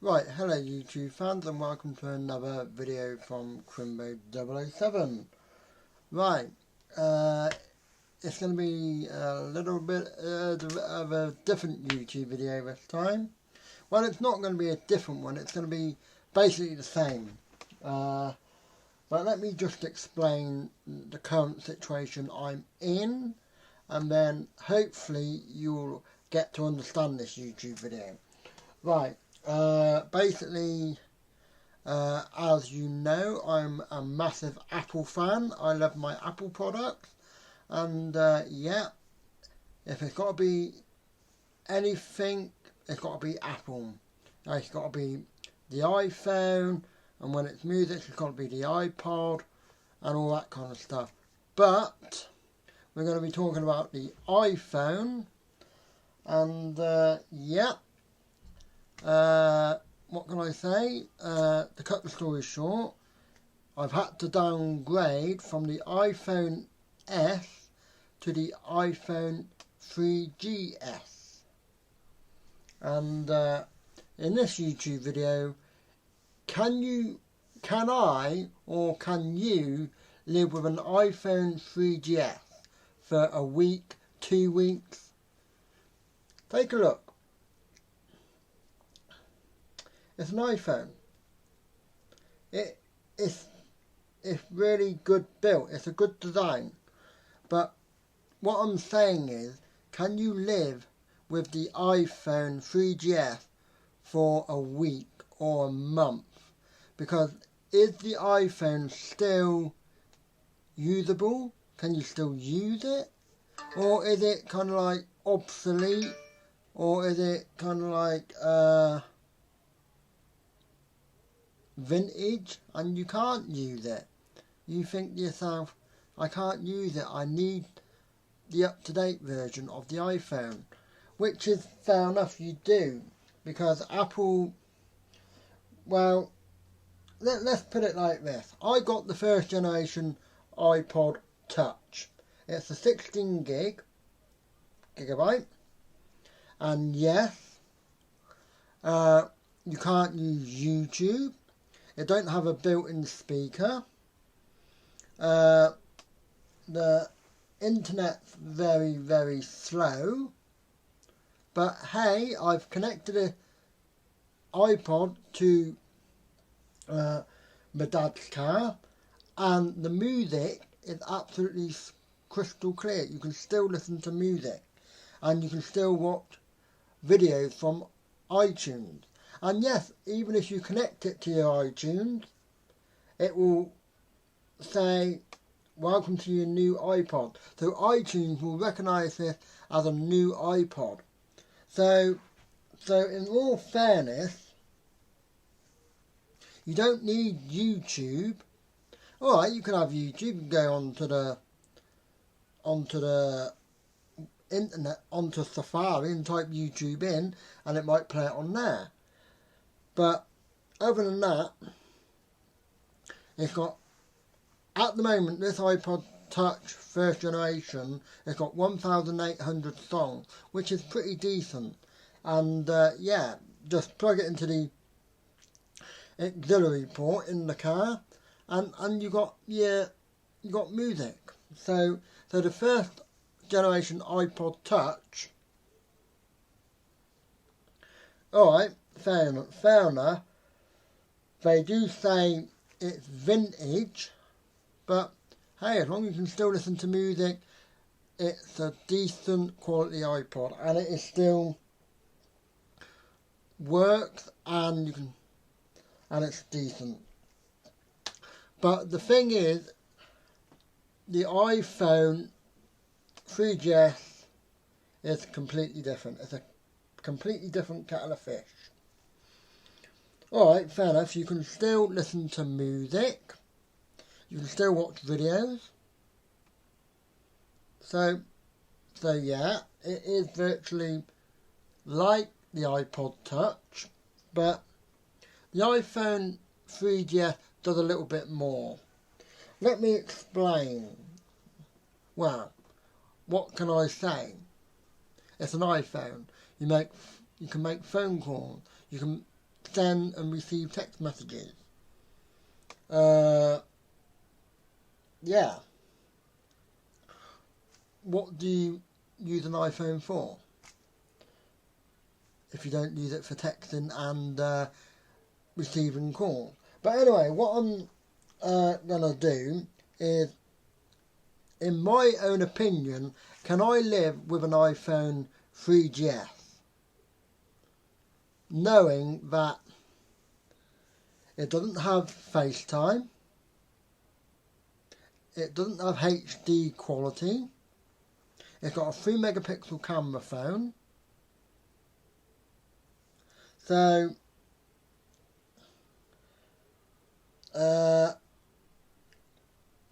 Right, hello YouTube fans and welcome to another video from Crimbo007. Right, it's going to be a little bit of a different YouTube video this time. Well, it's not going to be a different one, it's going to be basically the same. But let me just explain the current situation I'm in, and then hopefully you'll get to understand this YouTube video. Right. Basically, as you know, I'm a massive Apple fan. I love my Apple products, and yeah, if it's got to be anything, it's got to be Apple. It's got to be the iPhone, and when it's music, it's got to be the iPod, and all that kind of stuff. But we're going to be talking about the iPhone, and yeah. What can I say? To cut the story short, I've had to downgrade from the iPhone S to the iPhone 3GS. And in this YouTube video, can I can you live with an iPhone 3GS for a week, 2 weeks? Take a look. It's an iPhone. It's really good built. It's a good design. But what I'm saying is, can you live with the iPhone 3GS for a week or a month? Because is the iPhone still usable? Can you still use it? Or is it kind of like obsolete? Or is it kind of like vintage and you can't use it? You think to yourself, I can't use it, I need the up-to-date version of the iPhone, which is fair enough, you do, because Apple, well, let's put it like this. I got the first generation iPod Touch. It's a 16 gigabyte, and yes, you can't use YouTube. It don't have a built-in speaker. The internet's very, very slow. But hey, I've connected an iPod to my dad's car, and the music is absolutely crystal clear. You can still listen to music, and you can still watch videos from iTunes. And yes, even if you connect it to your iTunes, it will say, welcome to your new iPod. So iTunes will recognise this as a new iPod. So in all fairness, you don't need YouTube. Alright, you can have YouTube, you can go onto the internet, onto Safari and type YouTube in, and it might play it on there. But other than that, it's got, at the moment, this iPod Touch first generation, it's got 1,800 songs, which is pretty decent. And yeah, just plug it into the auxiliary port in the car, and you got music. So the first generation iPod Touch, alright, fair enough. They do say it's vintage, but hey, as long as you can still listen to music, it's a decent quality iPod, and it is still works, and it's decent. But the thing is, the iPhone 3GS is completely different. It's a completely different kettle of fish. Alright, fair enough, you can still listen to music, you can still watch videos. So yeah, it is virtually like the iPod Touch, but the iPhone 3GS does a little bit more. Let me explain. Well, what can I say? It's an iPhone. You can make phone calls. You can send and receive text messages. Yeah. What do you use an iPhone for if you don't use it for texting and receiving calls? But anyway, what I'm going to do is, in my own opinion, can I live with an iPhone 3GS knowing that it doesn't have FaceTime, it doesn't have HD quality, it's got a 3 megapixel camera phone, so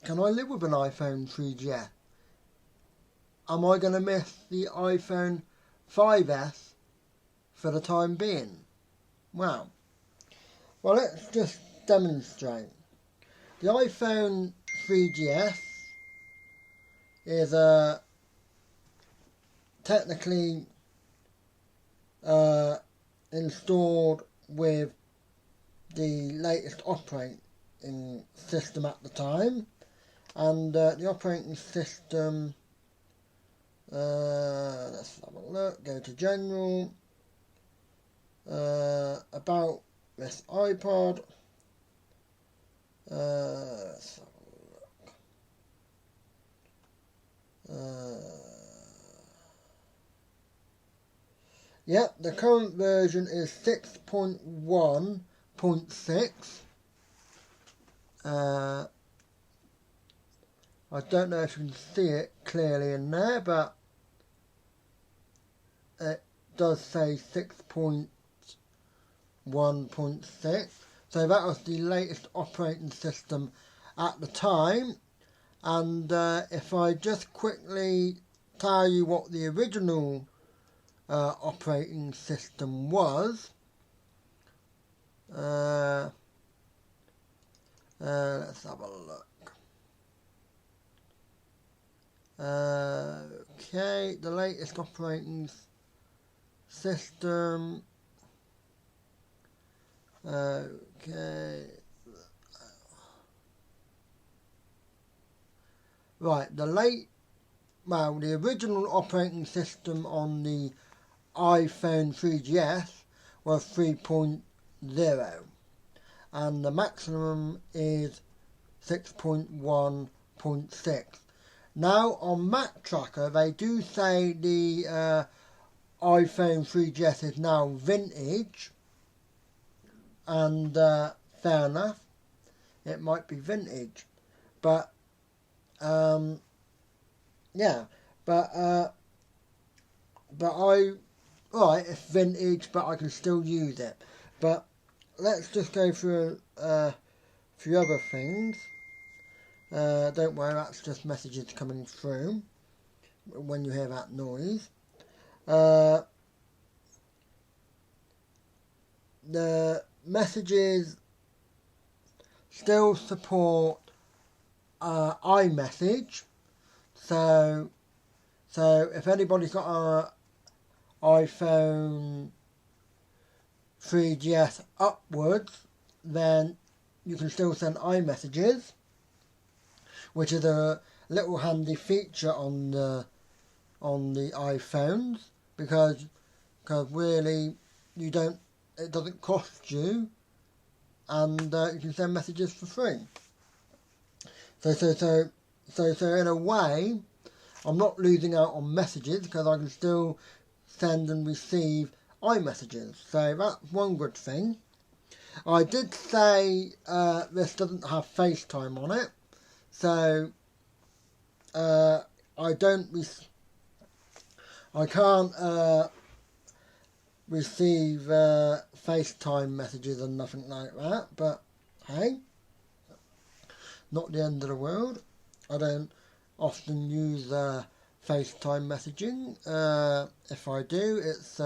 can I live with an iPhone 3GS? Am I going to miss the iPhone 5S for the time being? Well, let's just demonstrate. The iPhone 3GS is technically installed with the latest operating system at the time, and the operating system, let's have a look, go to General, about this iPod, let's have a look, yep, the current version is 6.1.6. I don't know if you can see it clearly in there, but it does say 6.1.6. So that was the latest operating system at the time. And if I just quickly tell you what the original operating system was, let's have a look. Okay, the latest operating system. Okay. Right, the original operating system on the iPhone 3GS was 3.0, and the maximum is 6.1.6. Now on Mac Tracker they do say the iPhone 3GS is now vintage, and fair enough, it might be vintage, but yeah, but it's vintage, but I can still use it. But let's just go through a few other things. Don't worry, that's just messages coming through when you hear that noise. The messages still support iMessage, so if anybody's got a iPhone 3GS upwards, then you can still send iMessages, which is a little handy feature on the iPhones, because really it doesn't cost you, and you can send messages for free. So in a way, I'm not losing out on messages because I can still send and receive iMessages. So that's one good thing. I did say this doesn't have FaceTime on it, so I can't receive FaceTime messages and nothing like that. But hey, not the end of the world. I don't often use FaceTime messaging. If I do, it's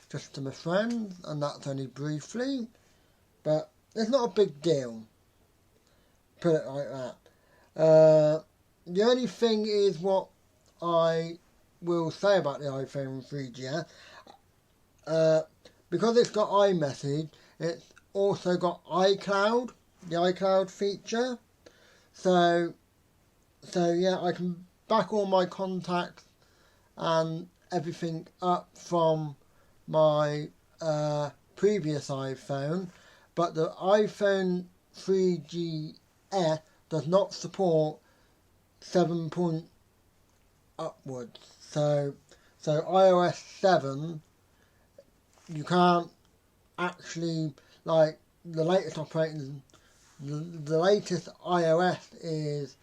just to my friends, and that's only briefly. But it's not a big deal. Put it like that. The only thing is what I will say about the iPhone 3GS. Because it's got iMessage, it's also got iCloud, the iCloud feature. So yeah, I can back all my contacts and everything up from my previous iPhone, but the iPhone 3GS does not support 7 point upwards. So iOS 7, you can't actually, like, the latest operating, the latest iOS is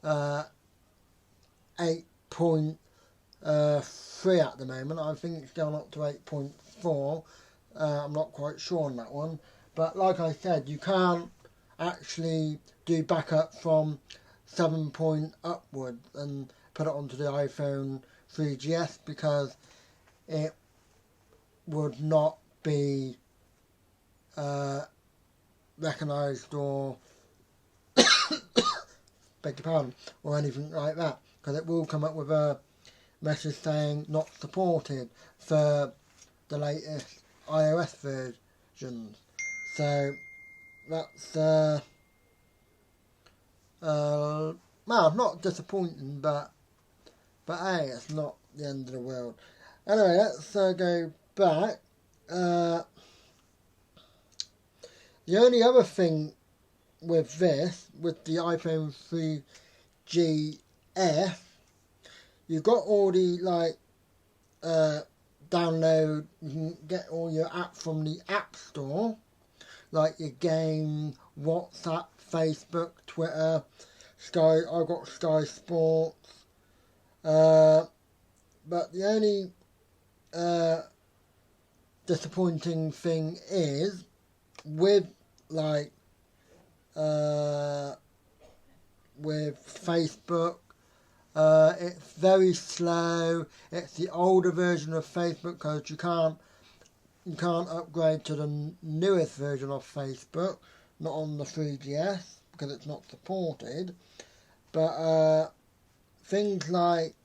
8.3 at the moment. I think it's going up to 8.4. I'm not quite sure on that one. But like I said, you can't actually do backup from 7 point upwards and put it onto the iPhone 3GS because it would not be recognised or beg your pardon, or anything like that, because it will come up with a message saying not supported for the latest iOS versions. So that's well, not disappointing, but hey, it's not the end of the world. Anyway, let's go back. The only other thing with this, with the iPhone 3GS, you've got all the download, you can get all your apps from the App Store, like your game, WhatsApp, Facebook, Twitter, Sky, I've got Sky Sports, but the only disappointing thing is with with Facebook, it's very slow. It's the older version of Facebook because you can't upgrade to the newest version of Facebook, not on the 3GS because it's not supported. But things like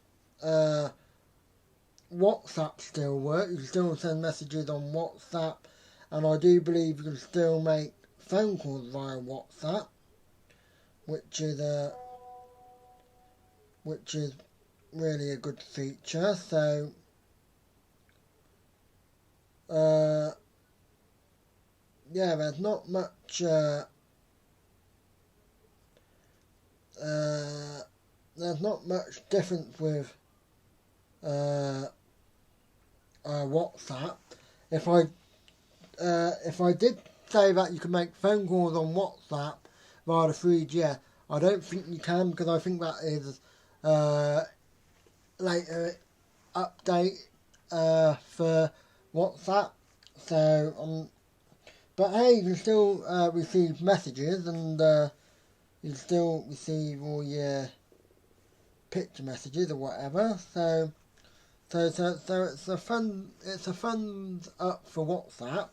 WhatsApp still work. You can still send messages on WhatsApp, and I do believe you can still make phone calls via WhatsApp, which is really a good feature. So yeah, there's not much difference with WhatsApp. If I did say that you can make phone calls on WhatsApp via the 3G, I don't think you can, because I think that is later update for WhatsApp. So but hey, you can still receive messages, and you can still receive all your picture messages or whatever. So it's a thumbs up for WhatsApp.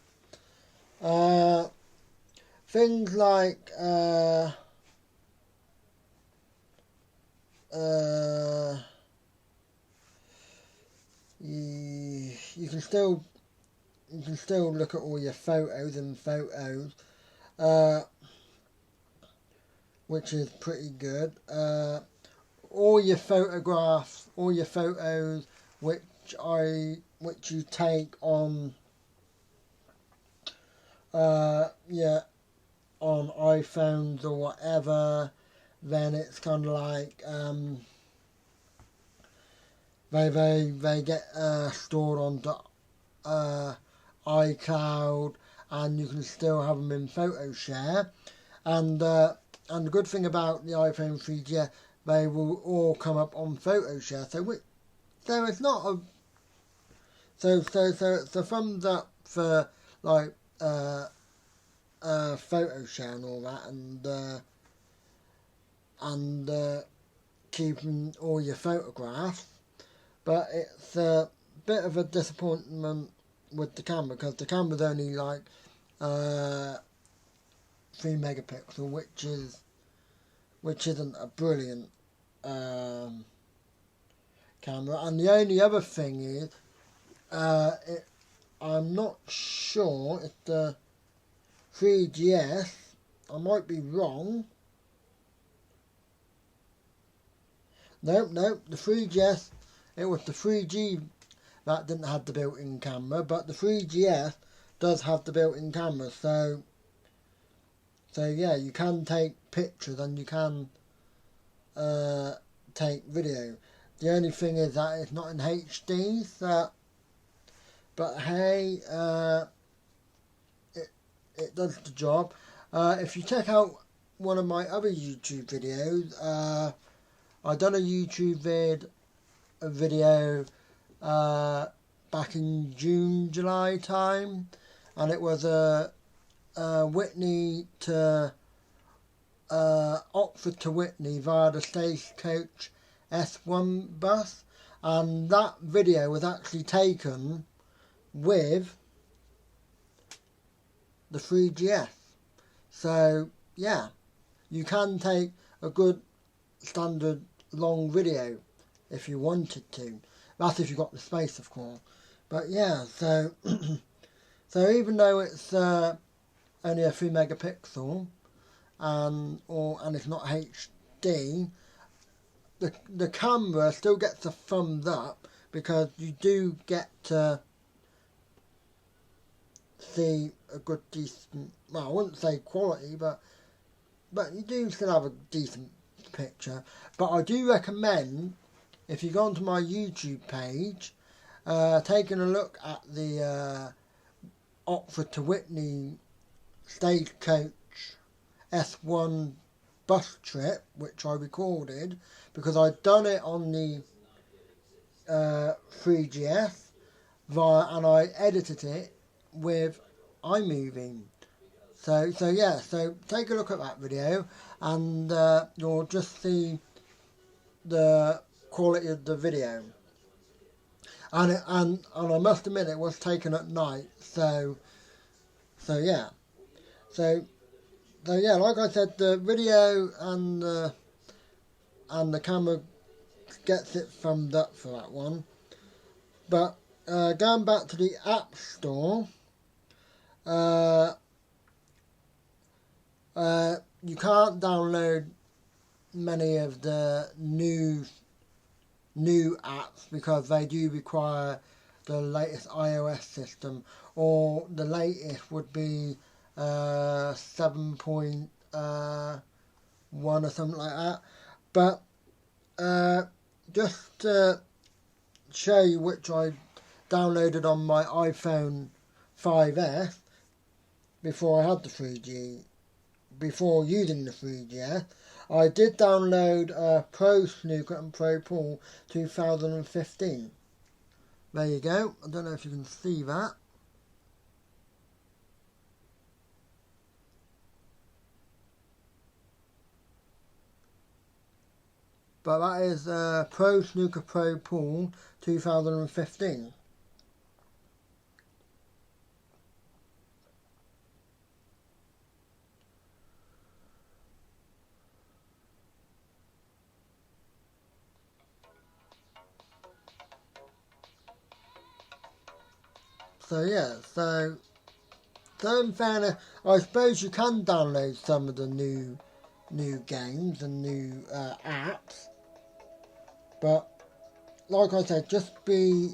Things like you can still look at all your photos and photos, which is pretty good. All your photographs, all your photos, which you take on on iPhones or whatever, then it's kind of like they get stored onto iCloud, and you can still have them in PhotoShare. And the good thing about the iPhone 3GS, they will all come up on PhotoShare. So it's not a so it's a thumbs up for PhotoShare and all that, and and keeping all your photographs. But it's a bit of a disappointment with the camera, because the camera's only like 3 megapixel, which isn't a brilliant camera. And the only other thing is, I'm not sure if the 3GS, I might be wrong. Nope, the 3GS, it was the 3G that didn't have the built-in camera, but the 3GS does have the built-in camera. So yeah, you can take pictures and you can take video. The only thing is that it's not in HD. But hey, it does the job. If you check out one of my other YouTube videos, I done a YouTube video back in June, July time, and it was a Whitney to Oxford to Whitney via the Stagecoach S1 bus, and that video was actually taken with the 3GS. So yeah, you can take a good standard long video if you wanted to. That's if you've got the space, of course. But yeah, so so even though it's only a 3 megapixel and it's not HD, the camera still gets a thumbs up, because you do get to see a good decent, well, I wouldn't say quality, but you do still have a decent picture. But I do recommend, if you go onto my YouTube page, taking a look at the Oxford to Whitney Stagecoach S1 bus trip, which I recorded, because I'd done it on the 3GS and I edited it with iMovie. So yeah, so take a look at that video, and you'll just see the quality of the video. And I must admit, it was taken at night. So yeah. So yeah, like I said, the video and the camera gets it thumbs up for that one. But going back to the App Store, you can't download many of the new apps, because they do require the latest iOS system, or the latest would be 7.1 or something like that. But just to show you which I downloaded on my iPhone 5S before I had the 3G, before using the 3GS, I did download Pro Snooker and Pro Pool 2015. There you go. I don't know if you can see that. But that is Pro Snooker Pro Pool 2015. So yeah, so in fairness, I suppose you can download some of the new games and new apps, but like I said, just be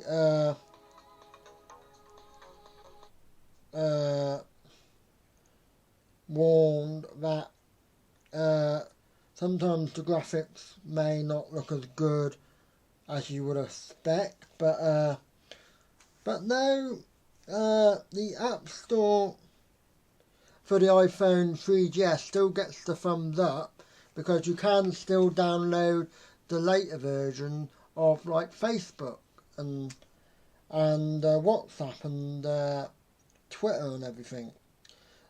warned that sometimes the graphics may not look as good as you would expect, but no, the App Store for the iPhone 3GS still gets the thumbs up, because you can still download the later version of like Facebook and WhatsApp and Twitter and everything.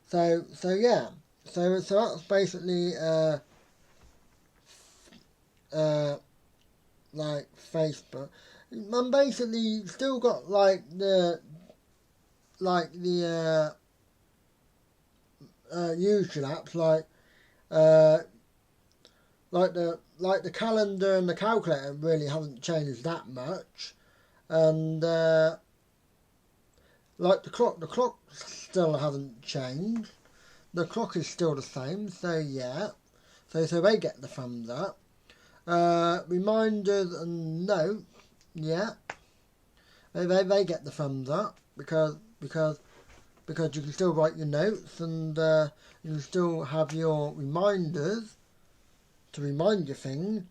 So yeah, so that's basically like Facebook, and basically still got like the usual apps like the calendar and the calculator really haven't changed that much, and like the clock still hasn't changed. The clock is still the same, so yeah, so they get the thumbs up. Reminders and notes, yeah, they get the thumbs up because you can still write your notes, and you can still have your reminders to remind you things.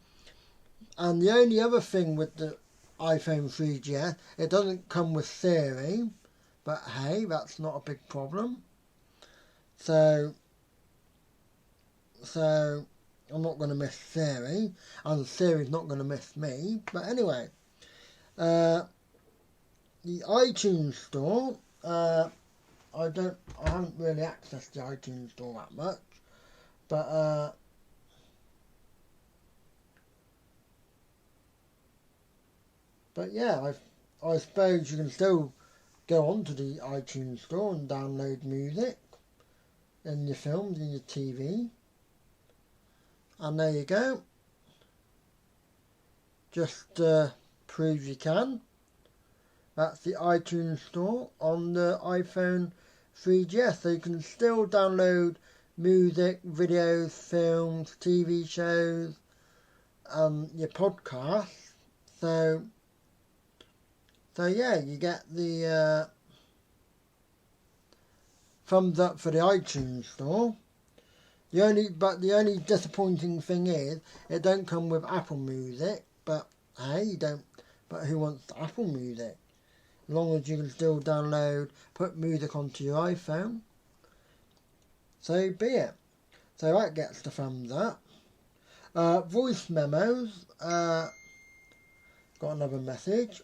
And the only other thing with the iPhone 3GS, it doesn't come with Siri, but hey, that's not a big problem. So I'm not going to miss Siri, and Siri's not going to miss me. But anyway, the iTunes Store, I haven't really accessed the iTunes Store that much, but yeah, I suppose you can still go onto the iTunes Store and download music and your films and your TV. And there you go. Just prove you can. That's the iTunes Store on the iPhone 3GS. So you can still download music, videos, films, TV shows, your podcasts. So yeah, you get the thumbs up for the iTunes Store. The only disappointing thing is it don't come with Apple Music. But hey, you don't. But who wants Apple Music? As long as you can still put music onto your iPhone. So be it. So that gets the thumbs up. Voice memos. Got another message.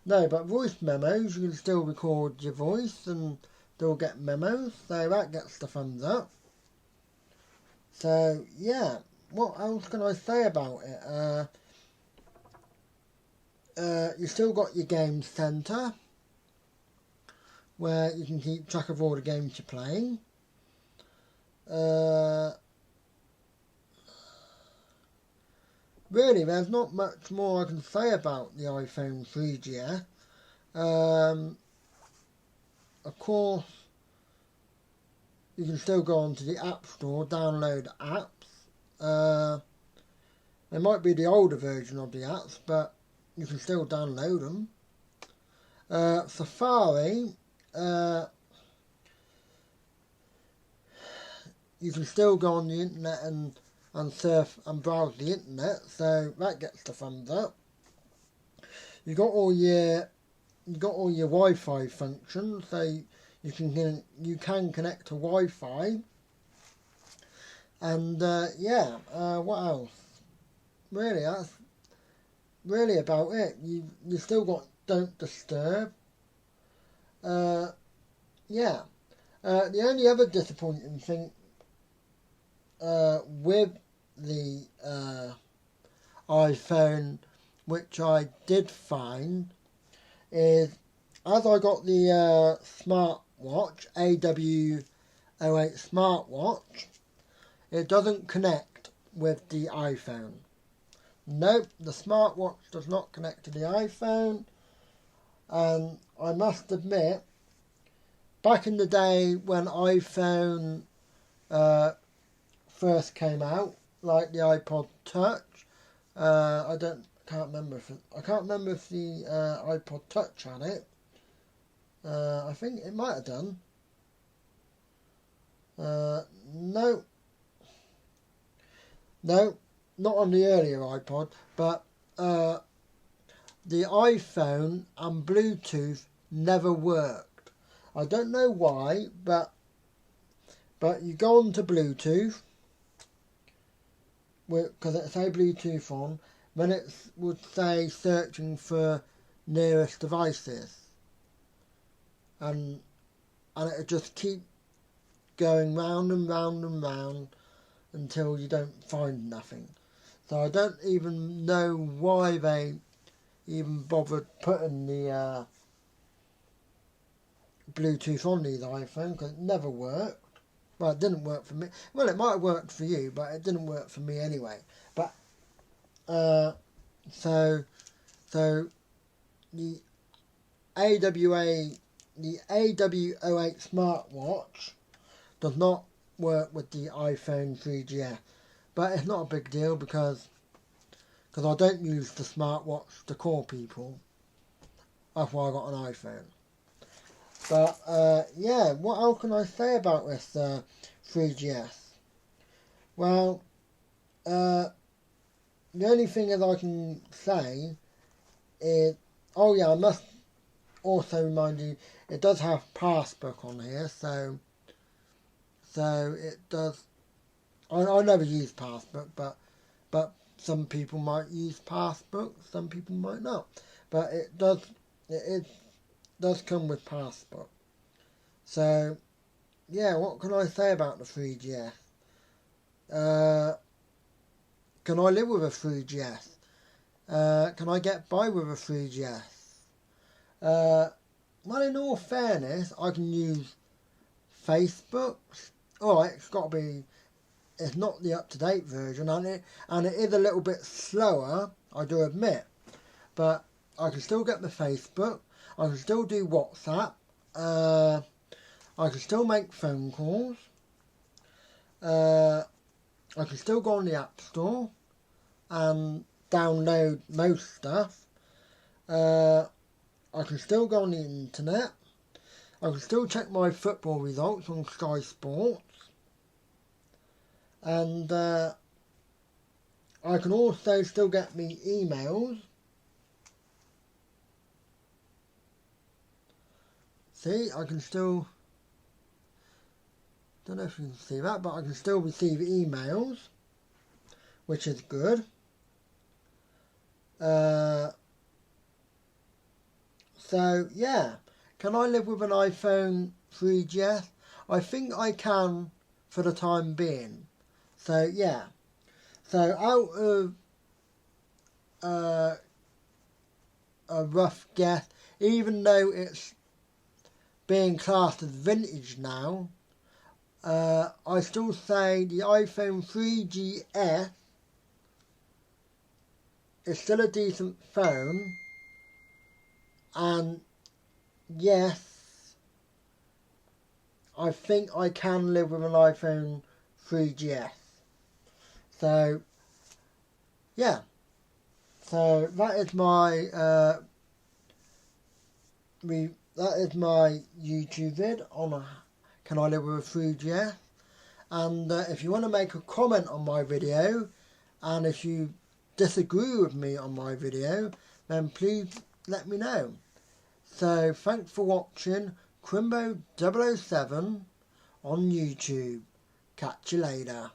No, but voice memos, you can still record your voice and still get memos. So that gets the thumbs up. So yeah, what else can I say about it? You still got your game centre, where you can keep track of all the games you're playing. Really, there's not much more I can say about the iPhone 3GS. Of course, you can still go onto the App Store, download apps. They might be the older version of the apps, but you can still download them. Safari, you can still go on the internet and surf and browse the internet, so that gets the thumbs up. You got all your Wi-Fi functions, so you can connect to Wi-Fi. And what else? Really, that's really about it. You still got Don't Disturb. The only other disappointing thing with the iPhone, which I did find, is as I got the smartwatch, AW08 smartwatch, it doesn't connect with the iPhone. Nope, the smartwatch does not connect to the iPhone. And I must admit, back in the day when iPhone first came out, like the iPod Touch, I can't remember if the iPod Touch had it. I think it might have done. No, not on the earlier iPod, but the iPhone and Bluetooth never worked. I don't know why, but you go on to Bluetooth, because it say Bluetooth on, then it would say searching for nearest devices, and it would just keep going round and round and round until you don't find nothing. So I don't even know why they even bothered putting the Bluetooth on these iPhones, because it never worked. Well, it didn't work for me. Well, it might have worked for you, but it didn't work for me anyway. But so the AW08 smartwatch does not work with the iPhone 3GS, but it's not a big deal because I don't use the smartwatch to call people. That's why I got an iPhone. But yeah, what else can I say about this 3GS? Well, the only thing that I can say is, oh yeah, I must also remind you, it does have Passbook on here, so it does. I never use Passbook, but some people might use Passbook, some people might not. But it does come with Passbook. So yeah, what can I say about the 3GS? Can I live with a 3GS? Can I get by with a 3GS? Well, in all fairness, I can use Facebook. Alright, it's not the up-to-date version, and it is a little bit slower, I do admit. But I can still get my Facebook, I can still do WhatsApp, I can still make phone calls, I can still go on the App Store and download most stuff. I can still go on the internet. I can still check my football results on Sky Sports. And I can also still get me emails. See, I can still, don't know if you can see that, but I can still receive emails, which is good. So yeah, can I live with an iPhone 3GS? I think I can for the time being. So yeah, so out of a rough guess, even though it's being classed as vintage now, I still say the iPhone 3GS is still a decent phone, and yes, I think I can live with an iPhone 3GS. So yeah, so that is my YouTube vid on can I live with a 3GS. And if you want to make a comment on my video, and if you disagree with me on my video, then please let me know. So thanks for watching Crimbo 007 on YouTube. Catch you later.